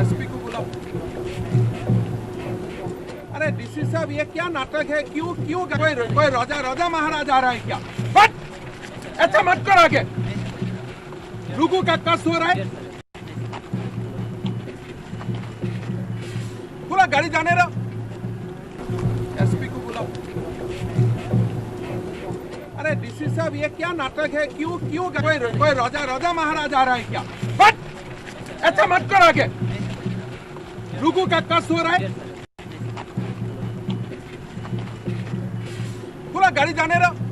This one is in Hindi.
एसपी को बुलाओ। अरे डीसी साहब ये क्या नाटक है? क्यों क्यों कोई राजा राजा महाराज आ रहा है क्या? बट ऐसा मत करो आगे, लोगों का कष्ट हो रहा है। पूरा गाड़ी जाने रहा। एसपी को बुलाओ। अरे डीसी साहब ये क्या नाटक है? क्यों क्यों कोई राजा राजा महाराज आ रहा है क्या? बट ऐसा मत करो आगे, लोगों का कष्ट हो रहा है। पूरा गाड़ी जाने रहा।